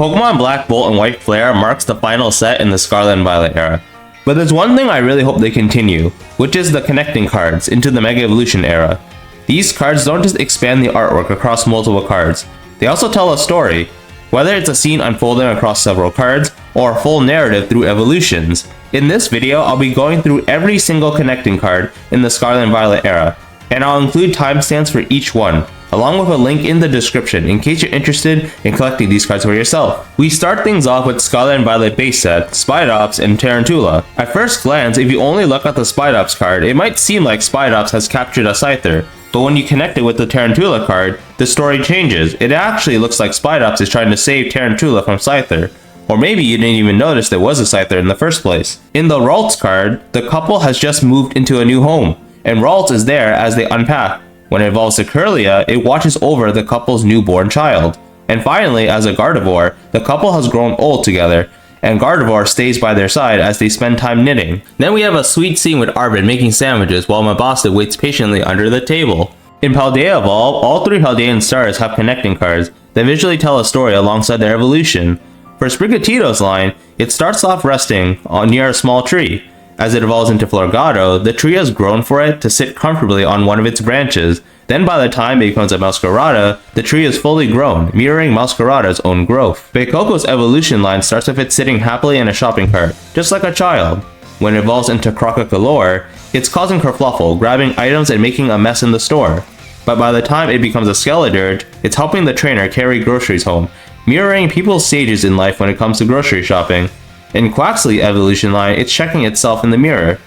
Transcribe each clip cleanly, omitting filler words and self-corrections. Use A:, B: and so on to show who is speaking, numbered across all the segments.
A: Pokemon Black Bolt and White Flare marks the final set in the Scarlet and Violet era. But there's one thing I really hope they continue, which is the connecting cards into the Mega Evolution era. These cards don't just expand the artwork across multiple cards, they also tell a story, whether it's a scene unfolding across several cards, or a full narrative through evolutions. In this video, I'll be going through every single connecting card in the Scarlet and Violet era, and I'll include timestamps for each one, along with a link in the description in case you're interested in collecting these cards for yourself. We start things off with Scarlet and Violet base set, Spidops and Tarountula. At first glance, if you only look at the Spidops card, it might seem like Spidops has captured a Scyther, but when you connect it with the Tarountula card, the story changes. It actually looks like Spidops is trying to save Tarountula from Scyther. Or maybe you didn't even notice there was a Scyther in the first place. In the Ralts card, the couple has just moved into a new home, and Ralts is there as they unpack. When it evolves to Kirlia, it watches over the couple's newborn child. And finally, as a Gardevoir, the couple has grown old together, and Gardevoir stays by their side as they spend time knitting. Then we have a sweet scene with Arven making sandwiches while Mabosstiff waits patiently under the table. In Paldea Evolved, all three Paldean stars have connecting cards that visually tell a story alongside their evolution. For Sprigatito's line, it starts off resting near a small tree. As it evolves into Floragato, the tree has grown for it to sit comfortably on one of its branches. Then by the time it becomes a Meowscarada, the tree is fully grown, mirroring Meowscarada's own growth. Fuecoco's evolution line starts with it sitting happily in a shopping cart, just like a child. When it evolves into Crocalor, it's causing kerfluffle, grabbing items and making a mess in the store. But by the time it becomes a Skeledirge, it's helping the trainer carry groceries home, mirroring people's stages in life when it comes to grocery shopping. In Quaxly evolution line, it's checking itself in the mirror.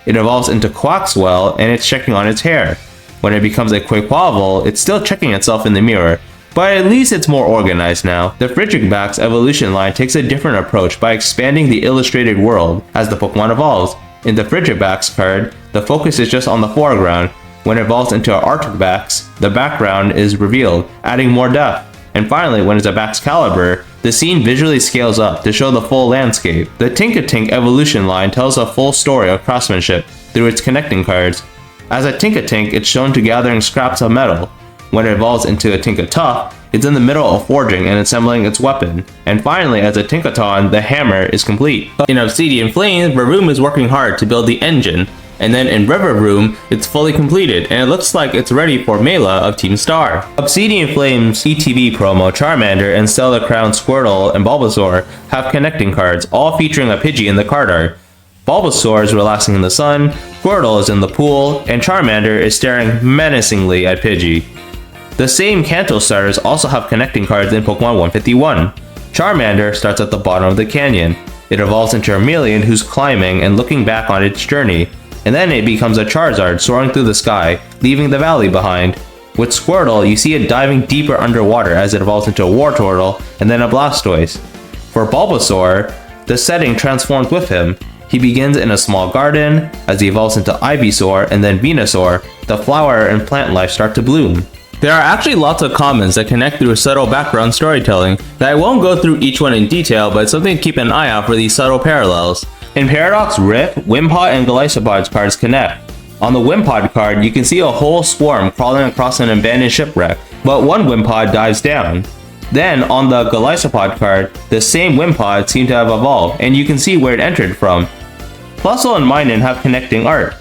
A: It evolves into Quaxwell and it's checking on its hair. When it becomes a Quaquaval, it's still checking itself in the mirror, but at least it's more organized now. The Frigibax evolution line takes a different approach by expanding the illustrated world as the Pokemon evolves. In the Frigibax card, the focus is just on the foreground. When it evolves into an Arctibax, the background is revealed, adding more depth. And finally, when it's a Baxcalibur, the scene visually scales up to show the full landscape. The Tinkatink evolution line tells a full story of craftsmanship through its connecting cards. As a Tinkatink, it's shown to gathering scraps of metal. When it evolves into a Tinkatuff, it's in the middle of forging and assembling its weapon. And finally, as a Tinkaton, the hammer is complete. In Obsidian Flames, Varoom is working hard to build the engine. And then in Revavroom, it's fully completed, and it looks like it's ready for Mela of Team Star. Obsidian Flames ETB promo, Charmander, and Stellar Crown Squirtle and Bulbasaur have connecting cards, all featuring a Pidgey in the card art. Bulbasaur is relaxing in the sun, Squirtle is in the pool, and Charmander is staring menacingly at Pidgey. The same Kanto starters also have connecting cards in Pokemon 151. Charmander starts at the bottom of the canyon. It evolves into a Charmeleon who's climbing and looking back on its journey. And then it becomes a Charizard soaring through the sky, leaving the valley behind. With Squirtle, you see it diving deeper underwater as it evolves into a Wartortle and then a Blastoise. For Bulbasaur, the setting transforms with him. He begins in a small garden, as he evolves into Ivysaur and then Venusaur, the flower and plant life start to bloom. There are actually lots of comments that connect through subtle background storytelling that I won't go through each one in detail, but it's something to keep an eye out for these subtle parallels. In Paradox Rift, Wimpod and Golisopod's cards connect. On the Wimpod card, you can see a whole swarm crawling across an abandoned shipwreck, but one Wimpod dives down. Then, on the Golisopod card, the same Wimpod seem to have evolved, and you can see where it entered from. Plusle and Minun have connecting art.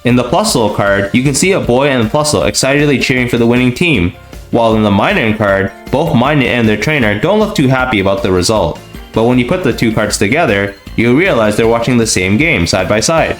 A: In the Plusle card, you can see a boy and Plusle excitedly cheering for the winning team, while in the Minun card, both Minun and their trainer don't look too happy about the result. But when you put the two cards together, you realize they're watching the same game side by side.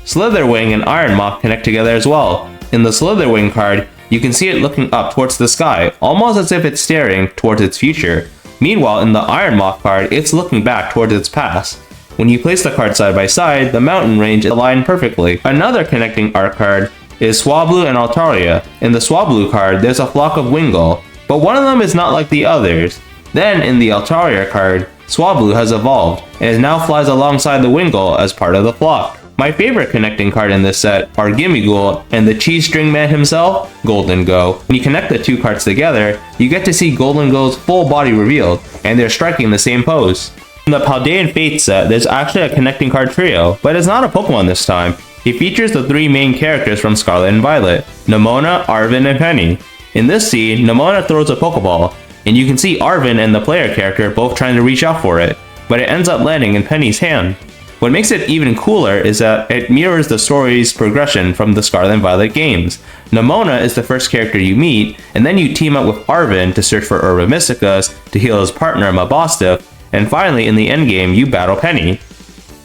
A: Slitherwing and Ironmoth connect together as well. In the Slitherwing card, you can see it looking up towards the sky, almost as if it's staring towards its future. Meanwhile, in the Ironmoth card, it's looking back towards its past. When you place the cards side by side, the mountain range align perfectly. Another connecting art card is Swablu and Altaria. In the Swablu card, there's a flock of Wingull, but one of them is not like the others. Then, in the Altaria card, Swablu has evolved, and it now flies alongside the Wingull as part of the flock. My favorite connecting card in this set are Gimmighoul and the cheese string man himself, Gholdengo. When you connect the two cards together, you get to see Gholdengo's full body revealed, and they're striking the same pose. In the Paldean Fates set, there's actually a connecting card trio, but it's not a Pokemon this time. It features the three main characters from Scarlet and Violet, Nemona, Arven, and Penny. In this scene, Nemona throws a Pokeball, and you can see Arven and the player character both trying to reach out for it, but it ends up landing in Penny's hand. What makes it even cooler is that it mirrors the story's progression from the Scarlet and Violet games. Nemona is the first character you meet, and then you team up with Arven to search for Herba Mysticus to heal his partner Mabosstiff, and finally in the endgame you battle Penny.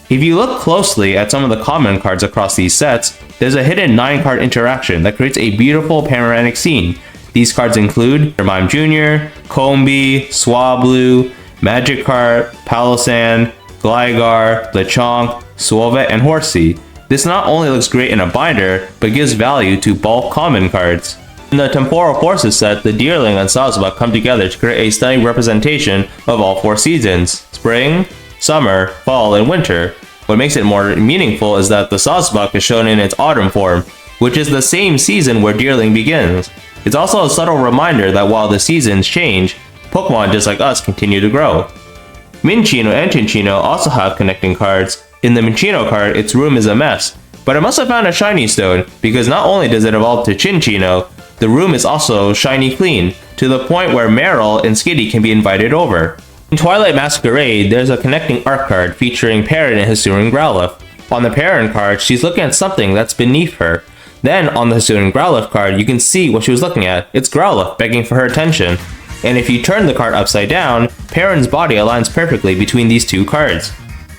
A: If you look closely at some of the common cards across these sets, there's a hidden 9-card interaction that creates a beautiful panoramic scene. These cards include Mime Jr., Combee, Swablu, Magikarp, Palossand, Gligar, Lechonk, Swablu, and Horsey. This not only looks great in a binder, but gives value to bulk common cards. In the Temporal Forces set, the Deerling and Sawsbuck come together to create a stunning representation of all 4 seasons: spring, summer, fall, and winter. What makes it more meaningful is that the Sawsbuck is shown in its autumn form, which is the same season where Deerling begins. It's also a subtle reminder that while the seasons change, Pokemon just like us continue to grow. Minccino and Cinccino also have connecting cards. In the Minccino card, its room is a mess, but it must have found a shiny stone, because not only does it evolve to Cinccino, the room is also shiny clean, to the point where Meryl and Skitty can be invited over. In Twilight Masquerade, there's a connecting art card featuring Perrin and Hisuian Growlithe. On the Perrin card, she's looking at something that's beneath her. Then, on the Hisuian Growlithe card, you can see what she was looking at. It's Growlithe begging for her attention. And if you turn the card upside down, Perrin's body aligns perfectly between these 2 cards.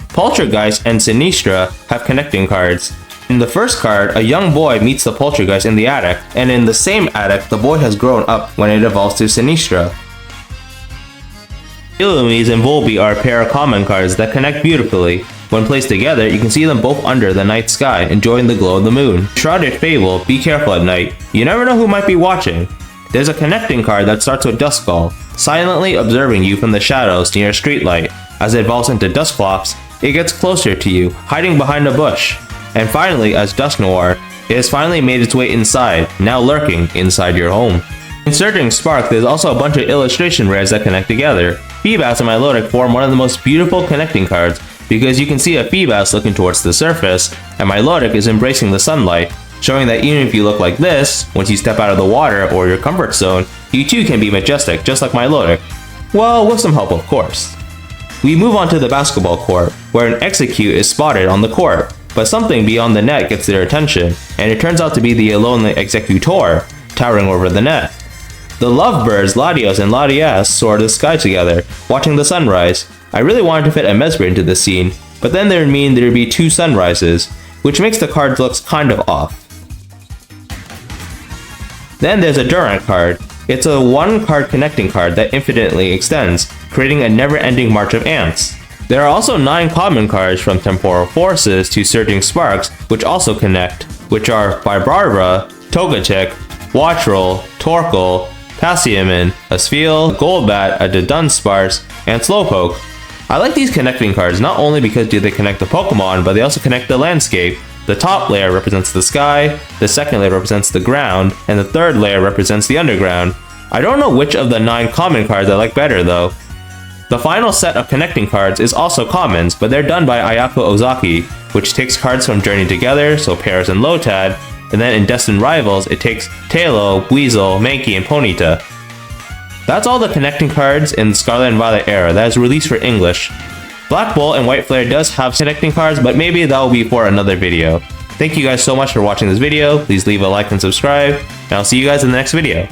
A: Poltchageist and Sinistcha have connecting cards. In the first card, a young boy meets the Poltchageist in the attic, and in the same attic, the boy has grown up when it evolves to Sinistcha. Illumise and Volbeat are a pair of common cards that connect beautifully. When placed together, you can see them both under the night sky, enjoying the glow of the moon. Shrouded Fable, be careful at night. You never know who might be watching. There's a connecting card that starts with Duskull, silently observing you from the shadows near a streetlight. As it evolves into Dusclops, it gets closer to you, hiding behind a bush. And finally, as Dusknoir, it has finally made its way inside, now lurking inside your home. In Surging Spark, there's also a bunch of illustration rares that connect together. Feebas and Milotic form one of the most beautiful connecting cards, because you can see a Feebas looking towards the surface, and Milotic is embracing the sunlight, showing that even if you look like this, once you step out of the water or your comfort zone, you too can be majestic, just like Milotic. Well, with some help, of course. We move on to the basketball court, where an Execute is spotted on the court, but something beyond the net gets their attention, and it turns out to be the lonely Executor, towering over the net. The lovebirds Latios and Latias soar to the sky together, watching the sunrise. I really wanted to fit a Mesmer into this scene, but then there would mean there would be 2 sunrises, which makes the card look kind of off. Then there's a Durant card. It's a 1-card connecting card that infinitely extends, creating a never-ending march of ants. There are also 9 common cards from Temporal Forces to Surging Sparks, which also connect, which are Vibrava, Togetic, Wattrel, Torkoal, Passimian, a Spheal, Golbat, a Dunsparce, and Slowpoke. I like these connecting cards not only because they connect the Pokemon, but they also connect the landscape. The top layer represents the sky, the second layer represents the ground, and the third layer represents the underground. I don't know which of the 9 common cards I like better though. The final set of connecting cards is also commons, but they're done by Ayako Ozaki, which takes cards from Journey Together, so Paris and Lotad, and then in Destined Rivals, it takes Tailo, Weasel, Mankey, and Ponyta. That's all the connecting cards in the Scarlet and Violet Era that is released for English. Black Bolt and White Flare does have connecting cards, but maybe that will be for another video. Thank you guys so much for watching this video. Please leave a like and subscribe, and I'll see you guys in the next video.